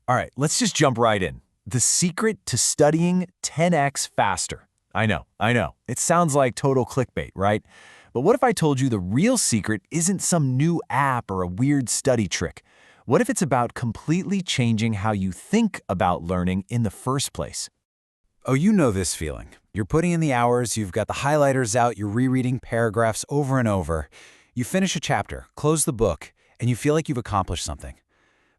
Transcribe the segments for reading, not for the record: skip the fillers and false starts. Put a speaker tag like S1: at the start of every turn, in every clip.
S1: All right, let's just jump right in. The secret to studying 10x faster. I know. It sounds like total clickbait, right? But what if I told you the real secret isn't some new app or a weird study trick? What if it's about completely changing how you think about learning in the first place?
S2: Oh, you know this feeling. You're putting in the hours, you've got the highlighters out, you're rereading paragraphs over and over. You finish a chapter, close the book, and you feel like you've accomplished something.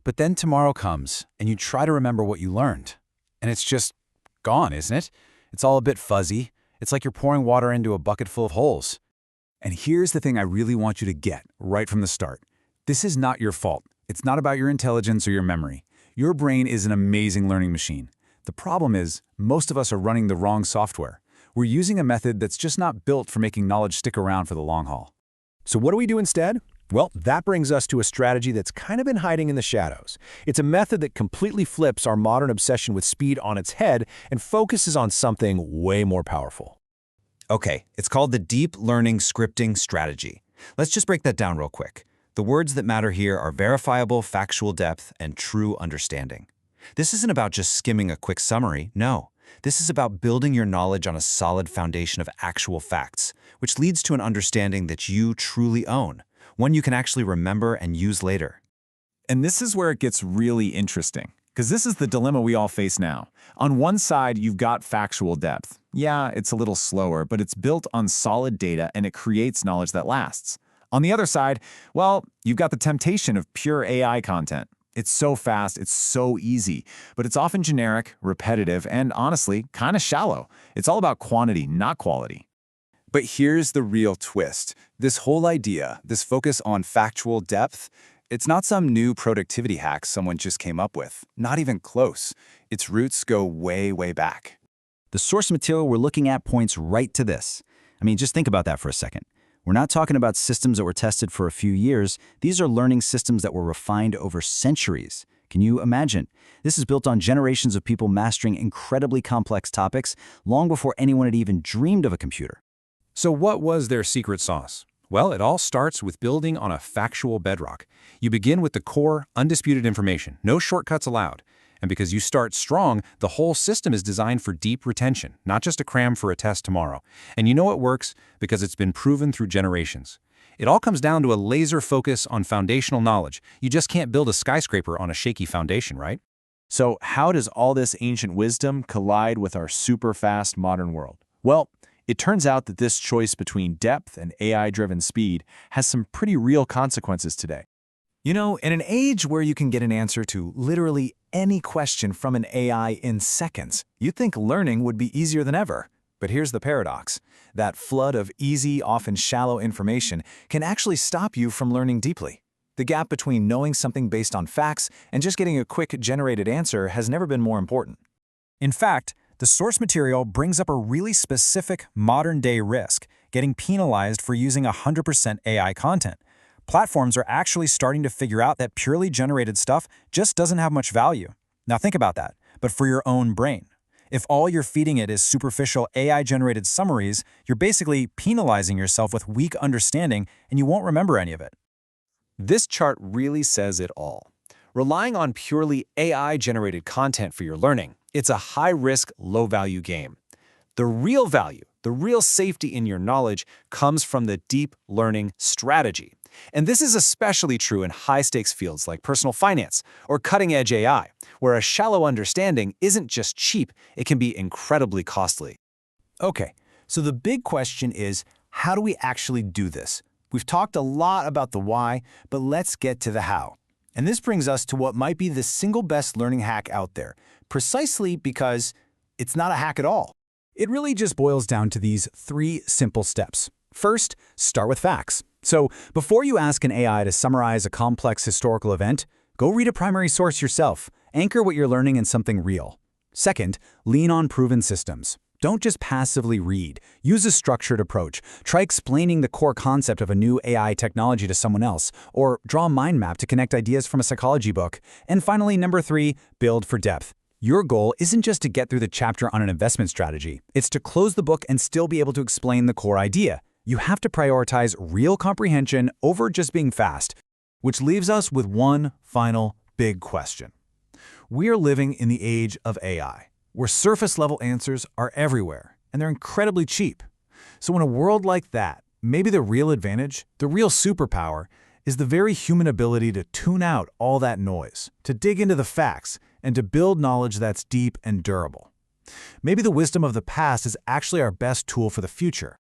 S2: But then tomorrow comes, and you try to remember what you learned. And it's just gone, isn't it? It's all a bit fuzzy. It's like you're pouring water into a bucket full of holes. And here's the thing I really want you to get right from the start. This is not your fault. It's not about your intelligence or your memory. Your brain is an amazing learning machine. The problem is, most of us are running the wrong software. We're using a method that's just not built for making knowledge stick around for the long haul.
S3: So what do we do instead? Well, that brings us to a strategy that's kind of been hiding in the shadows. It's a method that completely flips our modern obsession with speed on its head and focuses on something way more powerful.
S2: Okay, it's called the Deep Learning Scripting Strategy. Let's just break that down real quick. The words that matter here are verifiable, factual depth, and true understanding. This isn't about just skimming a quick summary, no. This is about building your knowledge on a solid foundation of actual facts, which leads to an understanding that you truly own, one you can actually remember and use later.
S1: And this is where it gets really interesting, because this is the dilemma we all face now. On one side, you've got factual depth. Yeah, it's a little slower, but it's built on solid data and it creates knowledge that lasts. On the other side, well, you've got the temptation of pure AI content. It's so fast, it's so easy, but it's often generic, repetitive, and honestly, kind of shallow. It's all about quantity, not quality.
S2: But here's the real twist. This whole idea, this focus on factual depth, it's not some new productivity hack someone just came up with. Not even close. Its roots go way, way back. The source material we're looking at points right to this. I mean, just think about that for a second. We're not talking about systems that were tested for a few years. These are learning systems that were refined over centuries. Can you imagine? This is built on generations of people mastering incredibly complex topics long before anyone had even dreamed of a computer.
S3: So what was their secret sauce? Well, it all starts with building on a factual bedrock. You begin with the core, undisputed information, no shortcuts allowed. And because you start strong, the whole system is designed for deep retention, not just a cram for a test tomorrow. And you know it works because it's been proven through generations. It all comes down to a laser focus on foundational knowledge. You just can't build a skyscraper on a shaky foundation, right?
S1: So how does all this ancient wisdom collide with our super-fast modern world? Well, it turns out that this choice between depth and AI-driven speed has some pretty real consequences today. You know, in an age where you can get an answer to literally any question from an AI in seconds, you'd think learning would be easier than ever. But here's the paradox. That flood of easy, often shallow information can actually stop you from learning deeply. The gap between knowing something based on facts and just getting a quick generated answer has never been more important. In fact, the source material brings up a really specific modern-day risk, getting penalized for using 100% AI content. Platforms are actually starting to figure out that purely generated stuff just doesn't have much value. Now think about that, but for your own brain. If all you're feeding it is superficial AI-generated summaries, you're basically penalizing yourself with weak understanding and you won't remember any of it. This chart really says it all. Relying on purely AI-generated content for your learning, it's a high-risk, low-value game. The real value, the real safety in your knowledge comes from the deep learning strategy. And this is especially true in high-stakes fields like personal finance or cutting-edge AI, where a shallow understanding isn't just cheap, it can be incredibly costly. Okay, so the big question is, how do we actually do this? We've talked a lot about the why, but let's get to the how. And this brings us to what might be the single best learning hack out there, precisely because it's not a hack at all. It really just boils down to these 3 simple steps. First, start with facts. So before you ask an AI to summarize a complex historical event, go read a primary source yourself. Anchor what you're learning in something real. Second, lean on proven systems. Don't just passively read. Use a structured approach. Try explaining the core concept of a new AI technology to someone else, or draw a mind map to connect ideas from a psychology book. And finally, number 3, build for depth. Your goal isn't just to get through the chapter on an investment strategy. It's to close the book and still be able to explain the core idea. You have to prioritize real comprehension over just being fast, which leaves us with one final big question.
S4: We are living in the age of AI, where surface-level answers are everywhere, and they're incredibly cheap. So in a world like that, maybe the real advantage, the real superpower, is the very human ability to tune out all that noise, to dig into the facts, and to build knowledge that's deep and durable. Maybe the wisdom of the past is actually our best tool for the future.